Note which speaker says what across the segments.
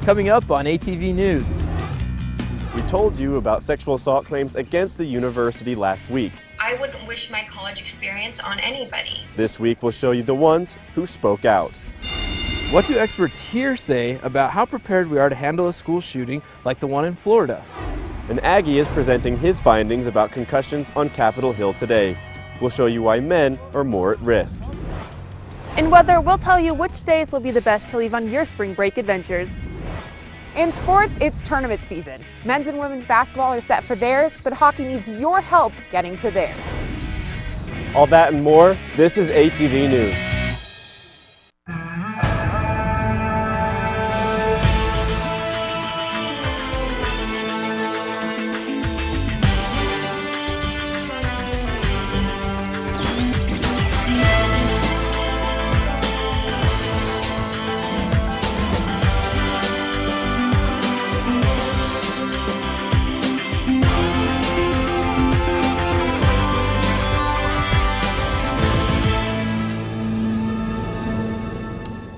Speaker 1: Coming up on ATV News.
Speaker 2: We told you about sexual assault claims against the university last week.
Speaker 3: I wouldn't wish my college experience on anybody.
Speaker 2: This week we'll show you the ones who spoke out.
Speaker 1: What do experts here say about how prepared we are to handle a school shooting like the one in Florida?
Speaker 2: And Aggie is presenting his findings about concussions on Capitol Hill today. We'll show you why men are more at risk.
Speaker 4: In weather, we'll tell you which days will be the best to leave on your spring break adventures.
Speaker 5: In sports, it's tournament season. Men's and women's basketball are set for theirs, but hockey needs your help getting to theirs.
Speaker 2: All that and more, this is ATV News.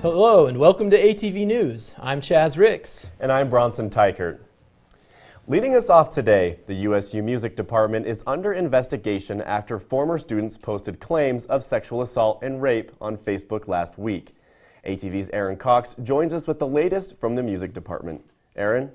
Speaker 1: Hello and welcome to ATV News. I'm Chaz Ricks.
Speaker 2: And I'm Bronson Tykert. Leading us off today, the USU Music Department is under investigation after former students posted claims of sexual assault and rape on Facebook last week. ATV's Aaron Cox joins us with the latest from the Music Department. Aaron?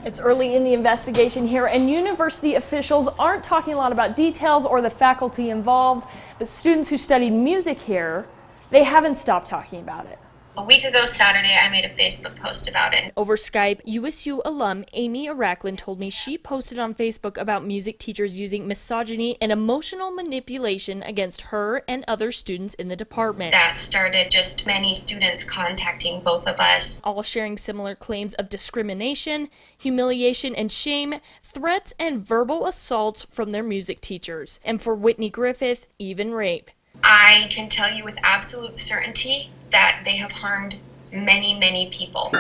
Speaker 4: It's early in the investigation here, and university officials aren't talking a lot about details or the faculty involved, but students who studied music here, they haven't stopped talking about it.
Speaker 3: A week ago Saturday, I made a Facebook post about it.
Speaker 6: Over Skype, USU alum Amy Arachlin told me she posted on Facebook about music teachers using misogyny and emotional manipulation against her and other students in the department.
Speaker 3: That started just many students contacting both of us.
Speaker 6: All sharing similar claims of discrimination, humiliation and shame, threats and verbal assaults from their music teachers. And for Whitney Griffith, even rape.
Speaker 3: I can tell you with absolute certainty that they have harmed many, many people.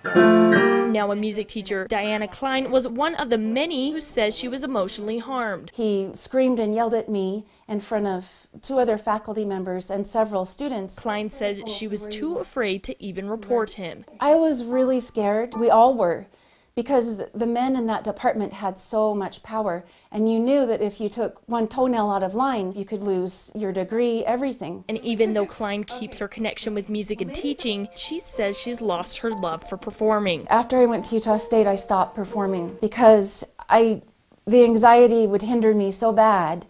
Speaker 6: Now a music teacher, Diana Klein, was one of the many who says she was emotionally harmed.
Speaker 7: He screamed and yelled at me in front of 2 other faculty members and several students.
Speaker 6: Klein says she was too afraid to even report him.
Speaker 7: I was really scared. We all were, because the men in that department had so much power, and you knew that if you took one toenail out of line, you could lose your degree, everything.
Speaker 6: And even though Klein keeps her connection with music and teaching, she says she's lost her love for performing.
Speaker 7: After I went to Utah State, I stopped performing because the anxiety would hinder me so bad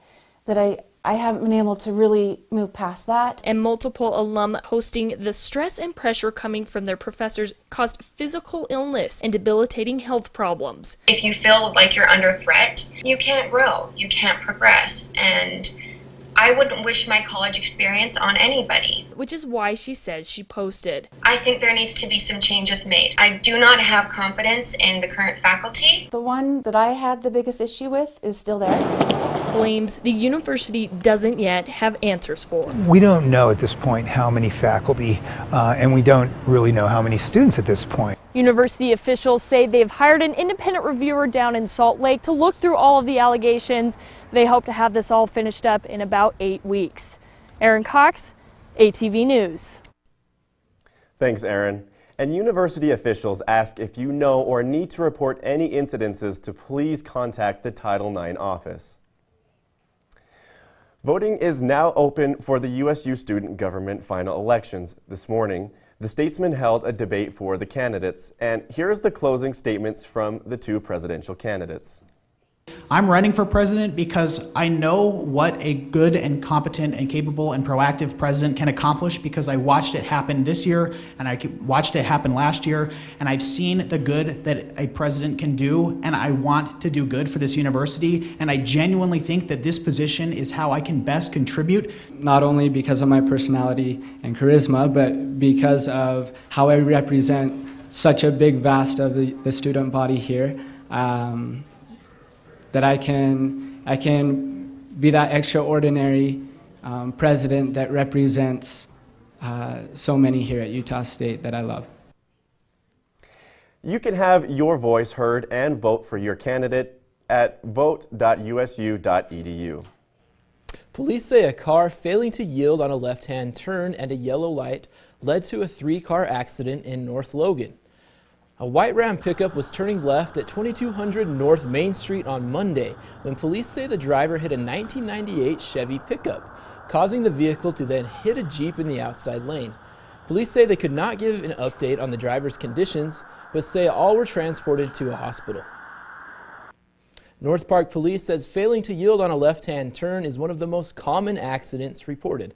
Speaker 7: that I haven't been able to really move past that.
Speaker 6: And multiple alum posting the stress and pressure coming from their professors caused physical illness and debilitating health problems.
Speaker 3: If you feel like you're under threat, you can't grow, you can't progress, and I wouldn't wish my college experience on anybody.
Speaker 6: Which is why she says she posted.
Speaker 3: I think there needs to be some changes made. I do not have confidence in the current faculty.
Speaker 7: The one that I had the biggest issue with is still there.
Speaker 6: Claims the university doesn't yet have answers for.
Speaker 8: We don't know at this point how many faculty, and we don't really know how many students at this point.
Speaker 4: University officials say they've hired an independent reviewer down in Salt Lake to look through all of the allegations. They hope to have this all finished up in about 8 weeks. Aaron Cox, ATV News.
Speaker 2: Thanks, Aaron. And university officials ask if you know or need to report any incidences to please contact the Title IX office. Voting is now open for the USU student government final elections. This morning, the Statesman held a debate for the candidates, and here's the closing statements from the 2 presidential candidates.
Speaker 9: I'm running for president because I know what a good and competent and capable and proactive president can accomplish, because I watched it happen this year and I watched it happen last year, and I've seen the good that a president can do, and I want to do good for this university, and I genuinely think that this position is how I can best contribute.
Speaker 10: Not only because of my personality and charisma, but because of how I represent such a big vast of the student body here. That I can be that extraordinary president that represents so many here at Utah State that I love.
Speaker 2: You can have your voice heard and vote for your candidate at vote.usu.edu.
Speaker 1: Police say a car failing to yield on a left-hand turn and a yellow light led to a 3-car accident in North Logan. A white Ram pickup was turning left at 2200 North Main Street on Monday when police say the driver hit a 1998 Chevy pickup, causing the vehicle to then hit a Jeep in the outside lane. Police say they could not give an update on the driver's conditions, but say all were transported to a hospital. North Park Police says failing to yield on a left-hand turn is one of the most common accidents reported.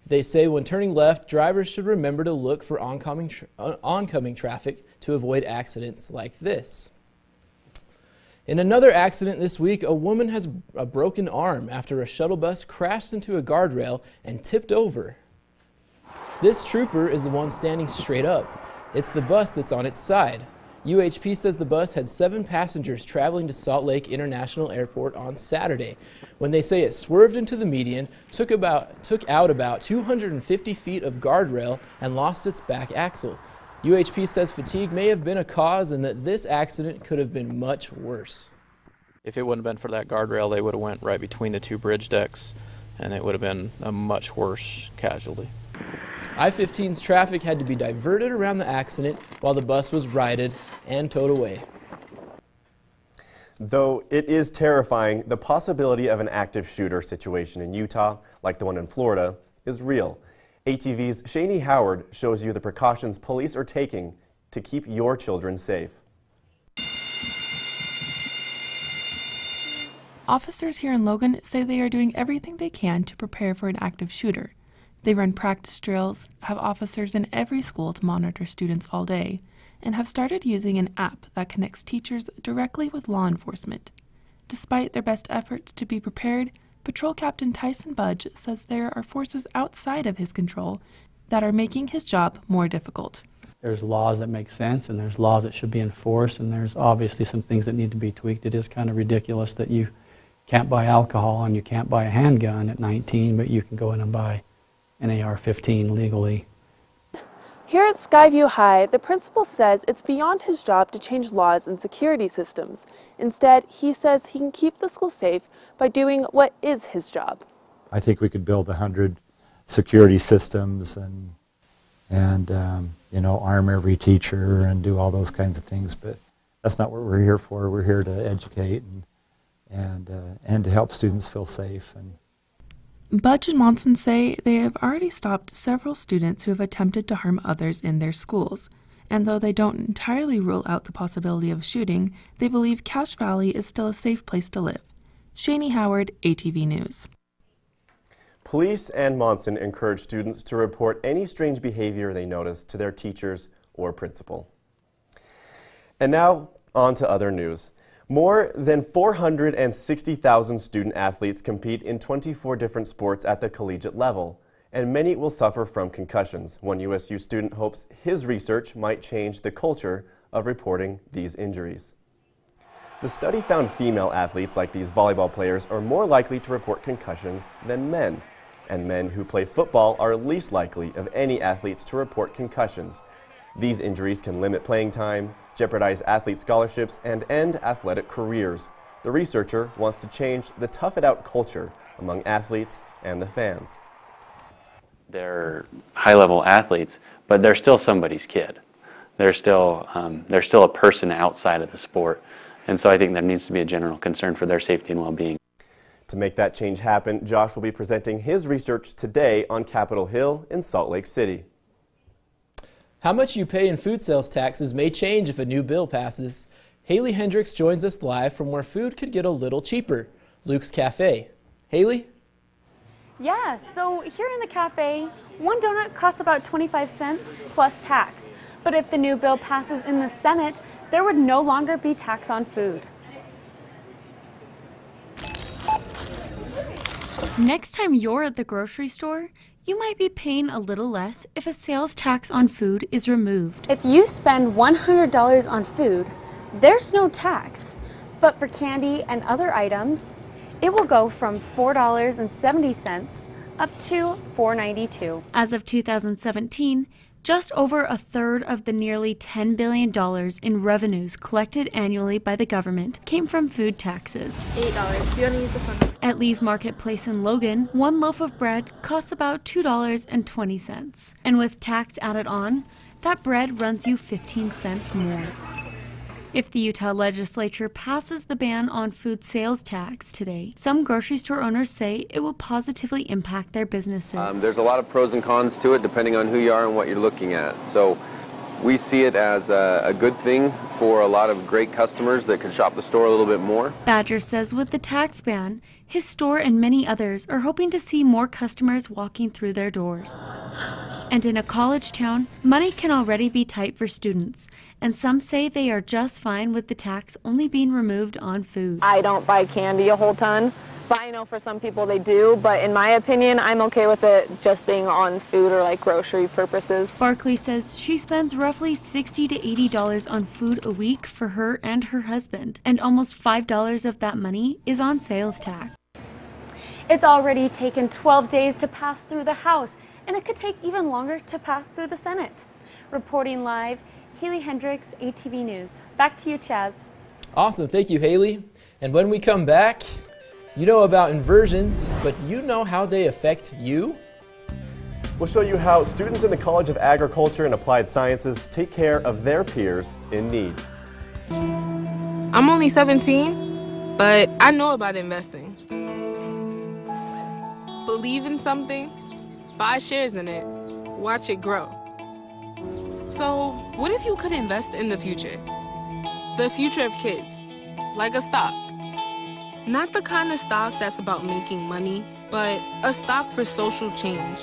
Speaker 1: They say when turning left, drivers should remember to look for oncoming traffic to avoid accidents like this. In another accident this week, a woman has a broken arm after a shuttle bus crashed into a guardrail and tipped over. This trooper is the one standing straight up. It's the bus that's on its side. UHP says the bus had 7 passengers traveling to Salt Lake International Airport on Saturday, when they say it swerved into the median, took out about 250 feet of guardrail, and lost its back axle. UHP says fatigue may have been a cause and that this accident could have been much worse.
Speaker 11: If it wouldn't have been for that guardrail, they would have went right between the 2 bridge decks, and it would have been a much worse casualty.
Speaker 1: I-15's traffic had to be diverted around the accident while the bus was righted and towed away.
Speaker 2: Though it is terrifying, the possibility of an active shooter situation in Utah, like the one in Florida, is real. ATV's Shani Howard shows you the precautions police are taking to keep your children safe.
Speaker 12: Officers here in Logan say they are doing everything they can to prepare for an active shooter. They run practice drills, have officers in every school to monitor students all day, and have started using an app that connects teachers directly with law enforcement. Despite their best efforts to be prepared, Patrol Captain Tyson Budge says there are forces outside of his control that are making his job more difficult.
Speaker 13: There's laws that make sense, and there's laws that should be enforced, and there's obviously some things that need to be tweaked. It is kind of ridiculous that you can't buy alcohol and you can't buy a handgun at 19, but you can go in and buy an AR-15 legally.
Speaker 12: Here at Skyview High, the principal says it's beyond his job to change laws and security systems. Instead, he says he can keep the school safe by doing what is his job.
Speaker 14: I think we could build 100 security systems and you know, arm every teacher and do all those kinds of things, but that's not what we're here for. We're here to educate and to help students feel safe.
Speaker 12: Budge and Monson say they have already stopped several students who have attempted to harm others in their schools. And though they don't entirely rule out the possibility of a shooting, they believe Cache Valley is still a safe place to live. Shani Howard, ATV News.
Speaker 2: Police and Monson encourage students to report any strange behavior they notice to their teachers or principal. And now, on to other news. More than 460,000 student athletes compete in 24 different sports at the collegiate level, and many will suffer from concussions. One USU student hopes his research might change the culture of reporting these injuries. The study found female athletes like these volleyball players are more likely to report concussions than men, and men who play football are least likely of any athletes to report concussions. These injuries can limit playing time, jeopardize athlete scholarships, and end athletic careers. The researcher wants to change the tough-it-out culture among athletes and the fans.
Speaker 15: They're high-level athletes, but they're still somebody's kid. They're still a person outside of the sport, and so I think there needs to be a general concern for their safety and well-being.
Speaker 2: To make that change happen, Josh will be presenting his research today on Capitol Hill in Salt Lake City.
Speaker 1: How much you pay in food sales taxes may change if a new bill passes. Haley Hendricks joins us live from where food could get a little cheaper, Luke's Cafe. Haley?
Speaker 16: Yeah, so here in the cafe, one donut costs about 25 cents plus tax. But if the new bill passes in the Senate, there would no longer be tax on food.
Speaker 17: Next time you're at the grocery store, you might be paying a little less if a sales tax on food is removed.
Speaker 16: If you spend $100 on food, there's no tax. But for candy and other items, it will go from $4.70 up to $4.92.
Speaker 17: As of 2017, just over a third of the nearly $10 billion in revenues collected annually by the government came from food taxes.
Speaker 4: $8. Do you want to use the phone?
Speaker 17: At Lee's Marketplace in Logan, one loaf of bread costs about $2.20. And with tax added on, that bread runs you 15 cents more. If the Utah legislature passes the ban on food sales tax today, some grocery store owners say it will positively impact their businesses.
Speaker 18: There's a lot of pros and cons to it depending on who you are and what you're looking at. So we see it as a good thing for a lot of great customers that can shop the store a little bit more.
Speaker 17: Badger says with the tax ban, his store and many others are hoping to see more customers walking through their doors. And in a college town, money can already be tight for students, and some say they are just fine with the tax only being removed on food.
Speaker 19: I don't buy candy a whole ton, but I know for some people they do, but in my opinion, I'm okay with it just being on food or like grocery purposes.
Speaker 17: Barkley says she spends roughly $60 to $80 on food a week for her and her husband, and almost $5 of that money is on sales tax.
Speaker 16: It's already taken 12 days to pass through the House, and it could take even longer to pass through the Senate. Reporting live, Haley Hendricks, ATV News. Back to you, Chaz.
Speaker 1: Awesome, thank you, Haley. And when we come back, you know about inversions, but do you know how they affect you?
Speaker 2: We'll show you how students in the College of Agriculture and Applied Sciences take care of their peers in need.
Speaker 20: I'm only 17, but I know about investing. Believe in something, buy shares in it, watch it grow. So, what if you could invest in the future? The future of kids, like a stock. Not the kind of stock that's about making money, but a stock for social change.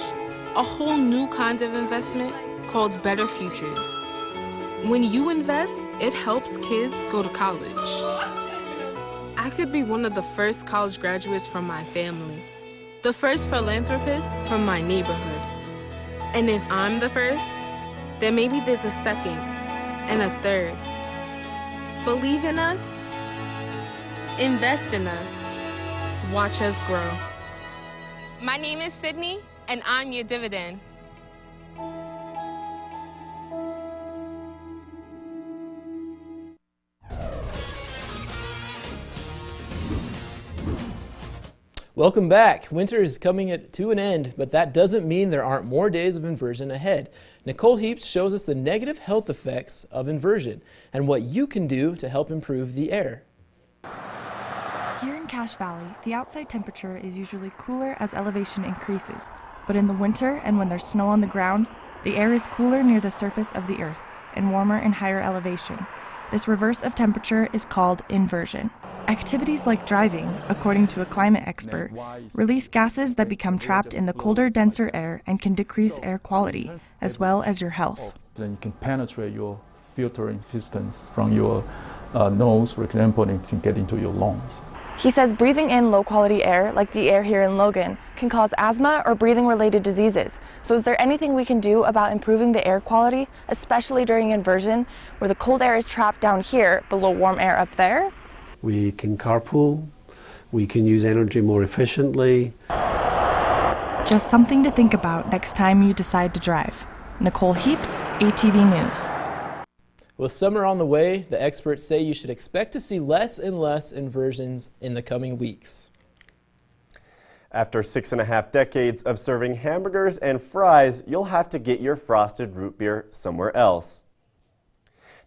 Speaker 20: A whole new kind of investment called Better Futures. When you invest, it helps kids go to college. I could be one of the first college graduates from my family. The first philanthropist from my neighborhood. And if I'm the first, then maybe there's a second and a third. Believe in us, invest in us, watch us grow. My name is Sydney, and I'm your dividend.
Speaker 1: Welcome back. Winter is coming to an end, but that doesn't mean there aren't more days of inversion ahead. Nicole Heaps shows us the negative health effects of inversion and what you can do to help improve the air.
Speaker 21: Here in Cache Valley, the outside temperature is usually cooler as elevation increases, but in the winter and when there's snow on the ground, the air is cooler near the surface of the earth and warmer in higher elevation. This reverse of temperature is called inversion. Activities like driving, according to a climate expert, release gases that become trapped in the colder, denser air and can decrease air quality, as well as your health.
Speaker 22: Then you can penetrate your filtering systems from your nose, for example, and it can get into your lungs.
Speaker 21: He says breathing in low-quality air, like the air here in Logan, can cause asthma or breathing-related diseases. So is there anything we can do about improving the air quality, especially during inversion, where the cold air is trapped down here below warm air up there?
Speaker 23: We can carpool, we can use energy more efficiently.
Speaker 21: Just something to think about next time you decide to drive. Nicole Heaps, ATV News.
Speaker 1: With summer on the way, the experts say you should expect to see less and less inversions in the coming weeks.
Speaker 2: After 6.5 decades of serving hamburgers and fries, you'll have to get your frosted root beer somewhere else.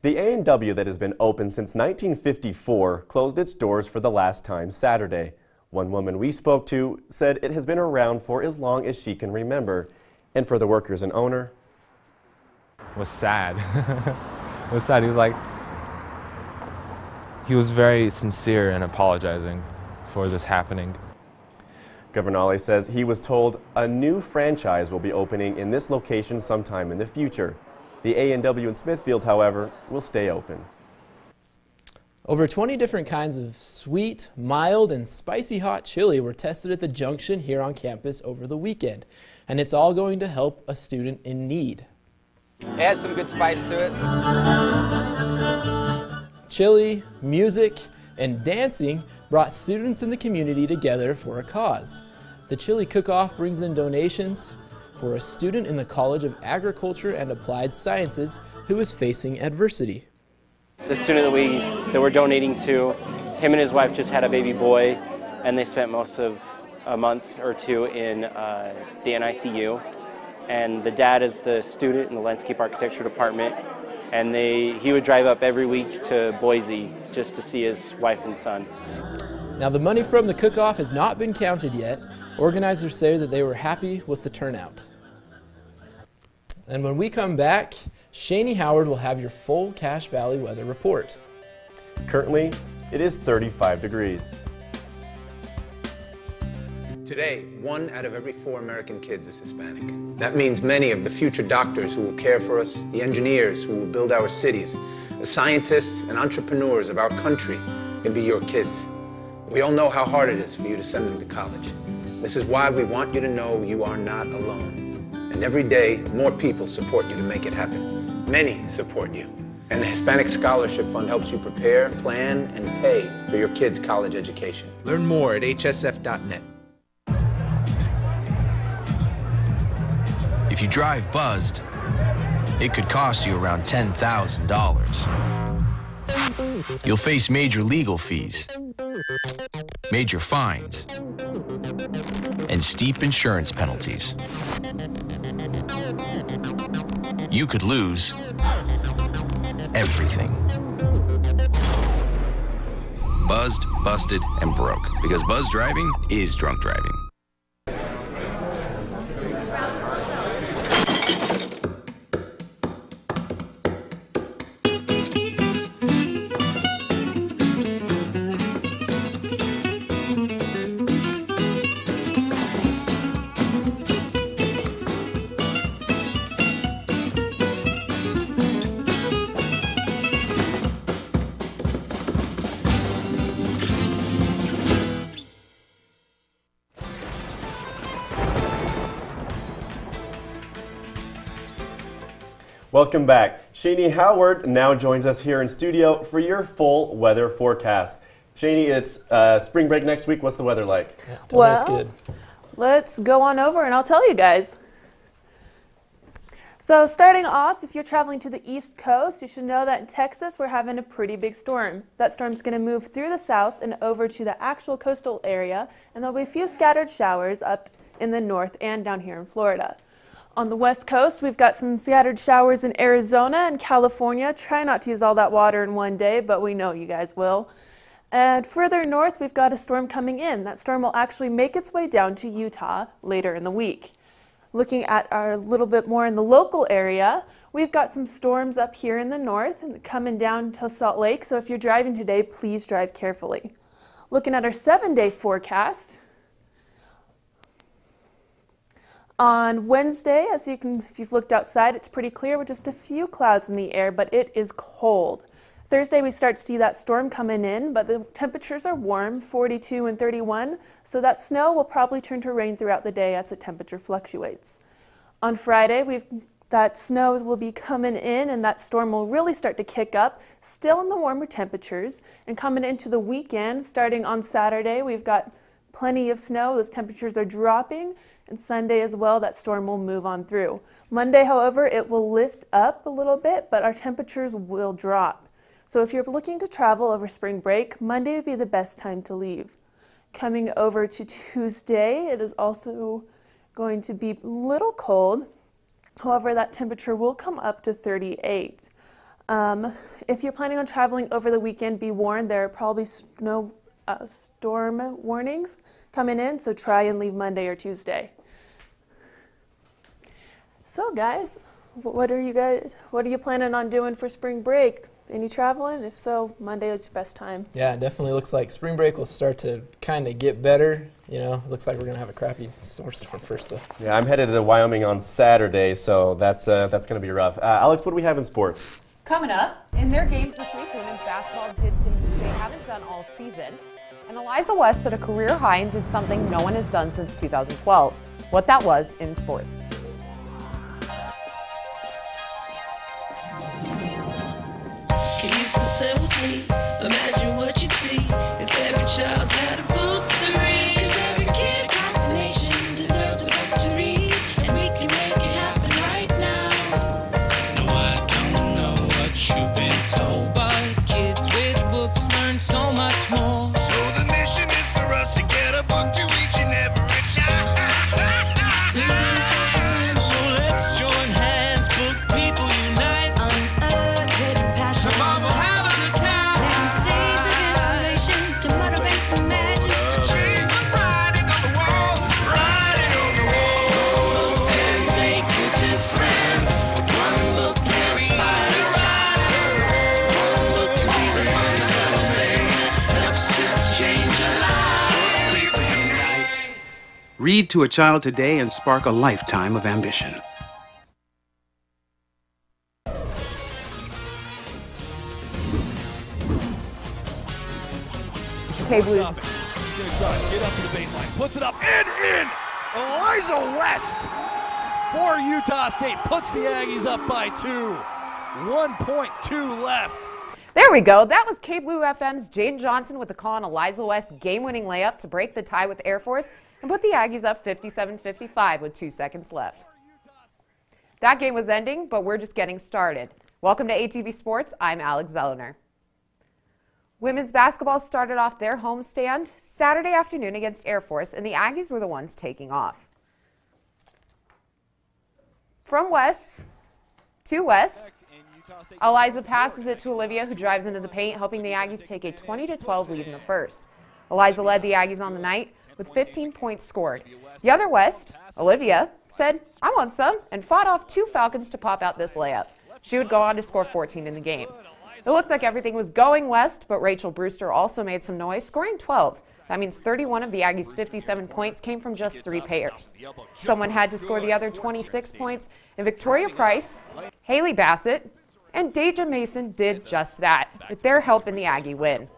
Speaker 2: The A&W that has been open since 1954 closed its doors for the last time Saturday. One woman we spoke to said it has been around for as long as she can remember. And for the workers and owner,
Speaker 24: it was sad. It was sad. He was very sincere in apologizing for this happening.
Speaker 2: Governale says he was told a new franchise will be opening in this location sometime in the future. The A&W in Smithfield, however, will stay open.
Speaker 1: Over 20 different kinds of sweet, mild, and spicy hot chili were tested at the Junction here on campus over the weekend, and it's all going to help a student in need.
Speaker 25: It has some good spice to it.
Speaker 1: Chili, music, and dancing brought students in the community together for a cause. The chili cook-off brings in donations for a student in the College of Agriculture and Applied Sciences who is facing adversity.
Speaker 3: The student that we're donating to, him and his wife just had a baby boy, and they spent most of a month or two in the NICU. And the dad is the student in the landscape architecture department, and he would drive up every week to Boise just to see his wife and son.
Speaker 1: Now, the money from the cook-off has not been counted yet. Organizers say that they were happy with the turnout. And when we come back, Shani Howard will have your full Cache Valley weather report.
Speaker 2: Currently, it is 35 degrees.
Speaker 5: Today, 1 out of every 4 American kids is Hispanic. That means many of the future doctors who will care for us, the engineers who will build our cities, the scientists and entrepreneurs of our country can be your kids. We all know how hard it is for you to send them to college. This is why we want you to know you are not alone. And every day, more people support you to make it happen. Many support you. And the Hispanic Scholarship Fund helps you prepare, plan, and pay for your kids' college education. Learn more at hsf.net.
Speaker 6: If you drive buzzed, it could cost you around $10,000. You'll face major legal fees, major fines, and steep insurance penalties. You could lose everything. Buzzed, busted, and broke, because buzz driving is drunk driving.
Speaker 2: Welcome back. Shani Howard now joins us here in studio for your full weather forecast. Shani, it's spring break next week. What's the weather like?
Speaker 7: Well, let's go on over and I'll tell you guys. So starting off, if you're traveling to the East Coast, you should know that in Texas we're having a pretty big storm. That storm's going to move through the south and over to the actual coastal area, and there'll be a few scattered showers up in the north and down here in Florida. On the west coast, we've got some scattered showers in Arizona and California. Try not to use all that water in one day, but we know you guys will. And further north, we've got a storm coming in. That storm will actually make its way down to Utah later in the week. Looking at our little bit more in the local area, we've got some storms up here in the north and coming down to Salt Lake. So if you're driving today, please drive carefully. Looking at our 7-day forecast, on Wednesday, if you've looked outside, it's pretty clear with just a few clouds in the air, but it is cold. Thursday, we start to see that storm coming in, but the temperatures are warm, 42 and 31, so that snow will probably turn to rain throughout the day as the temperature fluctuates. On Friday, that snow will be coming in, and that storm will really start to kick up, still in the warmer temperatures, and coming into the weekend, starting on Saturday, we've got plenty of snow. Those temperatures are dropping. And Sunday as well, that storm will move on through. Monday, however, it will lift up a little bit, but our temperatures will drop. So if you're looking to travel over spring break, Monday would be the best time to leave. Coming over to Tuesday, it is also going to be a little cold. However, that temperature will come up to 38. If you're planning on traveling over the weekend, be warned there are probably storm warnings coming in, so try and leave Monday or Tuesday. So guys, what are you planning on doing for spring break? Any traveling? If so, Monday is your best time.
Speaker 1: Yeah, it definitely looks like spring break will start to kind of get better. You know, it looks like we're going to have a crappy storm first though.
Speaker 2: Yeah, I'm headed to Wyoming on Saturday, so that's going to be rough. Alex, what do we have in sports?
Speaker 8: Coming up, in their games this week, women's basketball did things they haven't done all season. And Eliza West set a career high and did something no one has done since 2012. What that was in sports.
Speaker 26: Can you concern with me? Imagine what you'd see if every child had a book to read. 'Cause every kid across the nation
Speaker 9: Read to a child today and spark a lifetime of ambition.
Speaker 8: Blues.
Speaker 10: Get up to the baseline, puts it up and in. Eliza West for Utah State puts the Aggies up by 2. 1.2 left.
Speaker 8: There we go. That was K-Blue FM's Jane Johnson with the call on Eliza West's game-winning layup to break the tie with Air Force and put the Aggies up 57-55 with 2 seconds left. That game was ending, but we're just getting started. Welcome to ATV Sports. I'm Alex Zellner. Women's basketball started off their homestand Saturday afternoon against Air Force, and the Aggies were the ones taking off. From West to West, Eliza passes it to Olivia, who drives into the paint, helping the Aggies take a 20-12 lead in the first. Eliza led the Aggies on the night with 15 points scored. The other West, Olivia, said, "I want some," and fought off 2 Falcons to pop out this layup. She would go on to score 14 in the game. It looked like everything was going West, but Rachel Brewster also made some noise, scoring 12. That means 31 of the Aggies' 57 points came from just 3 pairs. Someone had to score the other 26 points, and Victoria Price, Haley Bassett, and Deja Mason did just that, with their help in the Aggie win.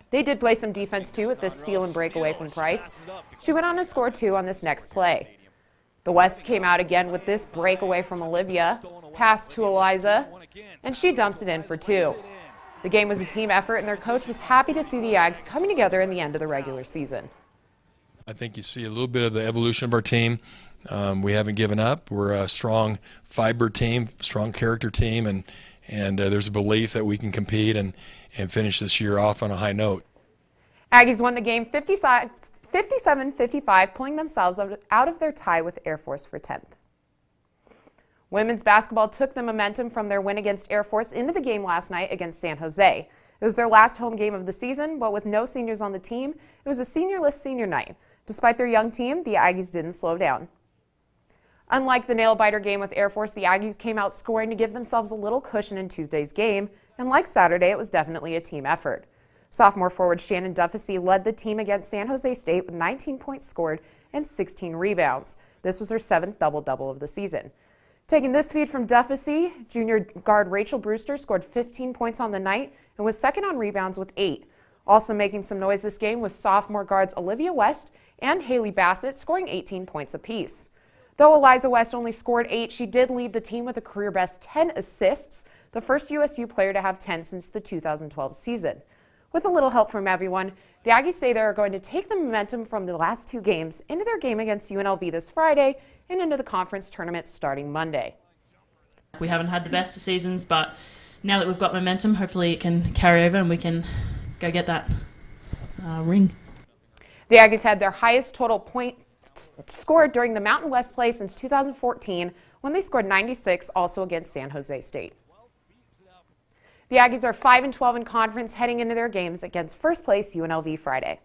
Speaker 8: They did play some defense, too, with this steal and breakaway from Price. She went on to score 2 on this next play. The West came out again with this breakaway from Olivia, pass to Eliza, and she dumps it in for 2. The game was a team effort, and their coach was happy to see the Ags coming together in the end of the regular season.
Speaker 11: I think you see a little bit of the evolution of our team. We haven't given up. We're a strong fiber team, strong character team, and there's a belief that we can compete and finish this year off on a high note.
Speaker 8: Aggies won the game 57-55, pulling themselves out of their tie with Air Force for 10th. Women's basketball took the momentum from their win against Air Force into the game last night against San Jose. It was their last home game of the season, but with no seniors on the team, it was a seniorless senior night. Despite their young team, the Aggies didn't slow down. Unlike the nail-biter game with Air Force, the Aggies came out scoring to give themselves a little cushion in Tuesday's game, and like Saturday, it was definitely a team effort. Sophomore forward Shannon Duffy led the team against San Jose State with 19 points scored and 16 rebounds. This was her 7th double-double of the season. Taking this feed from Duffy, junior guard Rachel Brewster scored 15 points on the night and was second on rebounds with 8. Also making some noise this game was sophomore guards Olivia West and Haley Bassett scoring 18 points apiece. Though Eliza West only scored 8, she did lead the team with a career-best 10 assists, the first USU player to have 10 since the 2012 season. With a little help from everyone, the Aggies say they are going to take the momentum from the last 2 games into their game against UNLV this Friday and into the conference tournament starting Monday.
Speaker 12: We haven't had the best of seasons, but now that we've got momentum, hopefully it can carry over and we can go get that ring.
Speaker 8: The Aggies had their highest total point scored during the Mountain West play since 2014 when they scored 96, also against San Jose State. The Aggies are 5-12 in conference heading into their games against first place UNLV Friday.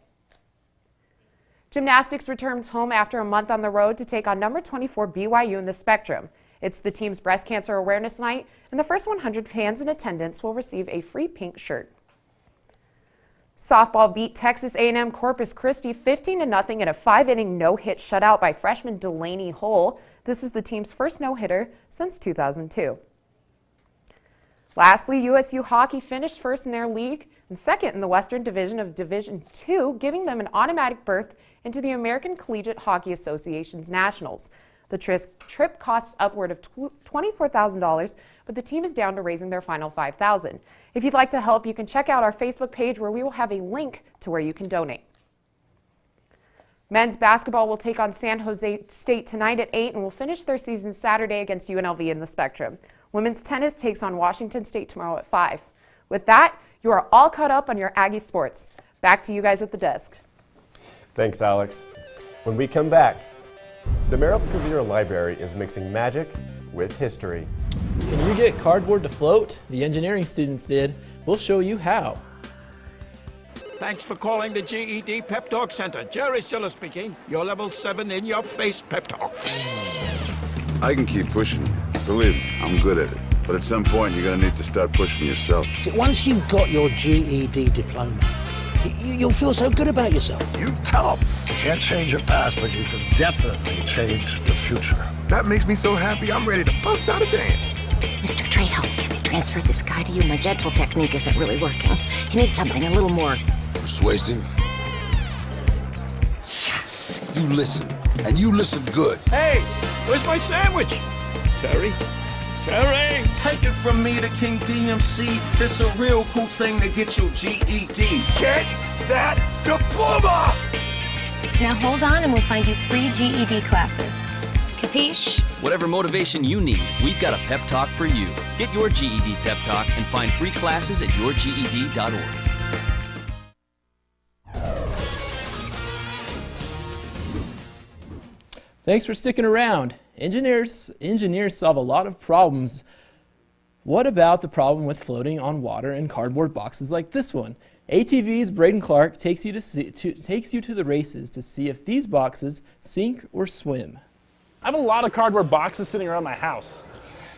Speaker 8: Gymnastics returns home after a month on the road to take on number 24 BYU in the Spectrum. It's the team's breast cancer awareness night, and the first 100 fans in attendance will receive a free pink shirt. Softball beat Texas A&M Corpus Christi 15-0 in a 5-inning no-hit shutout by freshman Delaney Hull. This is the team's first no-hitter since 2002. Lastly, USU hockey finished first in their league and second in the Western Division of Division II, giving them an automatic berth into the American Collegiate Hockey Association's Nationals. The trip costs upward of $24,000, but the team is down to raising their final $5,000. If you'd like to help, you can check out our Facebook page where we will have a link to where you can donate. Men's basketball will take on San Jose State tonight at 8 and will finish their season Saturday against UNLV in the Spectrum. Women's tennis takes on Washington State tomorrow at 5. With that, you are all caught up on your Aggie sports. Back to you guys at the desk.
Speaker 2: Thanks, Alex. When we come back, the Merrill-Kazira Library is mixing magic with history.
Speaker 1: Can you get cardboard to float? The engineering students did. We'll show you how.
Speaker 13: Thanks for calling the GED Pep Talk Center. Jerry Siller speaking. Your level 7 in-your-face pep talk.
Speaker 14: I can keep pushing you. Believe me, I'm good at it. But at some point, you're going to need to start pushing yourself.
Speaker 27: See, once you've got your GED diploma,
Speaker 4: you'll feel so good about yourself.
Speaker 15: You tell them. You can't change your past, but you can definitely change your future. That makes me so happy, I'm ready to bust out a dance.
Speaker 16: Mr. Trejo, can I transfer this guy to you? My gentle technique isn't really working. You need something a little more
Speaker 17: persuasive.
Speaker 16: Yes.
Speaker 17: You listen, and you listen good.
Speaker 13: Hey, where's my sandwich? Terry? Terry!
Speaker 17: Take it from me, the King DMC. It's a real cool thing to get your GED.
Speaker 13: Get that diploma!
Speaker 18: Now hold on and we'll find you free GED classes. Capiche?
Speaker 19: Whatever motivation you need, we've got a pep talk for you. Get your GED pep talk and find free classes at yourged.org.
Speaker 1: Thanks for sticking around. Engineers solve a lot of problems. What about the problem with floating on water in cardboard boxes like this one? ATV's Braden Clark takes you to the races to see if these boxes sink or swim.
Speaker 27: I have a lot of cardboard boxes sitting around my house.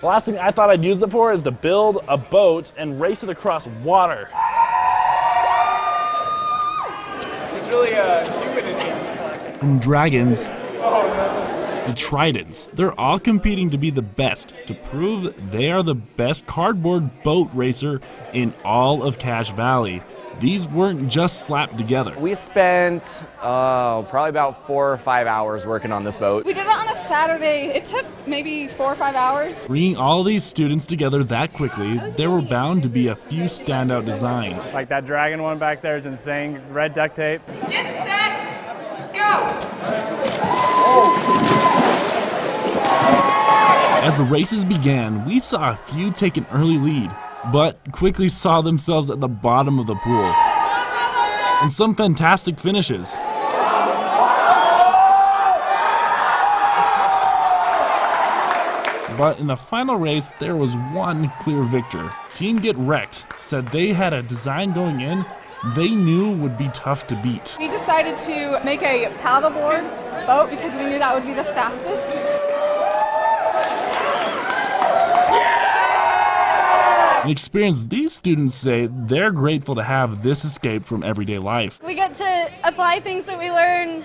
Speaker 27: The last thing I thought I'd use it for is to build a boat and race it across water.
Speaker 10: It's really humid in here.
Speaker 28: From dragons the Tridents. They're all competing to be the best, to prove they are the best cardboard boat racer in all of Cache Valley. These weren't just slapped together.
Speaker 29: We spent probably about 4 or 5 hours working on this boat.
Speaker 30: We did it on a Saturday. It took maybe 4 or 5 hours.
Speaker 28: Bringing all these students together that quickly, there were bound to be a few standout designs.
Speaker 31: Like that dragon one back there is insane. Red duct tape.
Speaker 30: Get set, go!
Speaker 28: As the races began, we saw a few take an early lead, but quickly saw themselves at the bottom of the pool. And some fantastic finishes. But in the final race, there was one clear victor. Team Get Wrecked said they had a design going in they knew would be tough to beat.
Speaker 30: We decided to make a paddleboard boat because we knew that would be the fastest.
Speaker 28: An experience these students say they're grateful to have this escape from everyday life.
Speaker 32: We get to apply things that we learn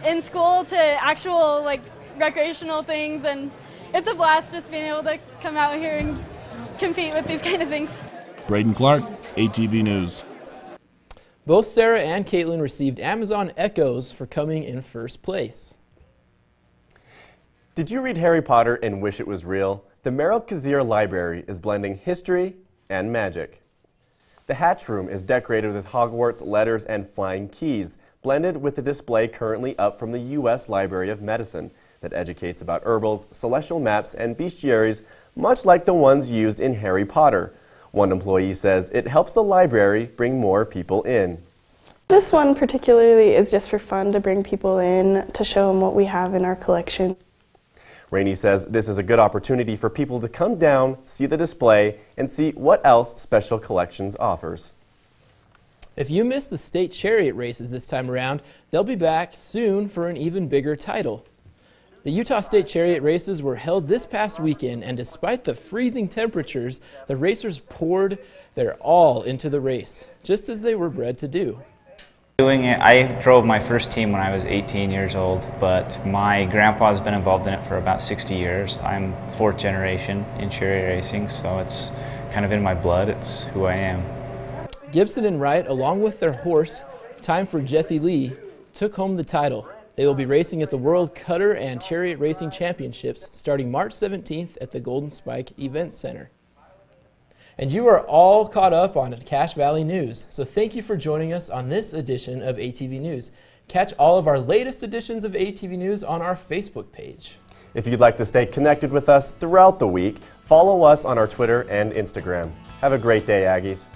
Speaker 32: in school to actual recreational things, and it's a blast just being able to come out here and compete with these kind of things.
Speaker 28: Braden Clark, ATV News.
Speaker 1: Both Sarah and Caitlin received Amazon Echoes for coming in first place.
Speaker 2: Did you read Harry Potter and wish it was real? The Merrill Kazir Library is blending history and magic. The Hatch Room is decorated with Hogwarts letters and flying keys, blended with the display currently up from the U.S. Library of Medicine that educates about herbals, celestial maps, and bestiaries, much like the ones used in Harry Potter. One employee says it helps the library bring more people in.
Speaker 33: This one particularly is just for fun, to bring people in, to show them what we have in our collection.
Speaker 2: Rainey says this is a good opportunity for people to come down, see the display, and see what else Special Collections offers.
Speaker 1: If you missed the state chariot races this time around, they'll be back soon for an even bigger title. The Utah State Chariot races were held this past weekend, and despite the freezing temperatures, the racers poured their all into the race, just as they were bred to do.
Speaker 34: I drove my first team when I was 18 years old, but my grandpa's been involved in it for about 60 years. I'm 4th generation in chariot racing, so it's kind of in my blood. It's who I am.
Speaker 1: Gibson and Wright, along with their horse, Time for Jesse Lee, took home the title. They will be racing at the World Cutter and Chariot Racing Championships starting March 17th at the Golden Spike Event Center. And you are all caught up on Cache Valley News, so thank you for joining us on this edition of ATV News. Catch all of our latest editions of ATV News on our Facebook page.
Speaker 2: If you'd like to stay connected with us throughout the week, follow us on our Twitter and Instagram. Have a great day, Aggies.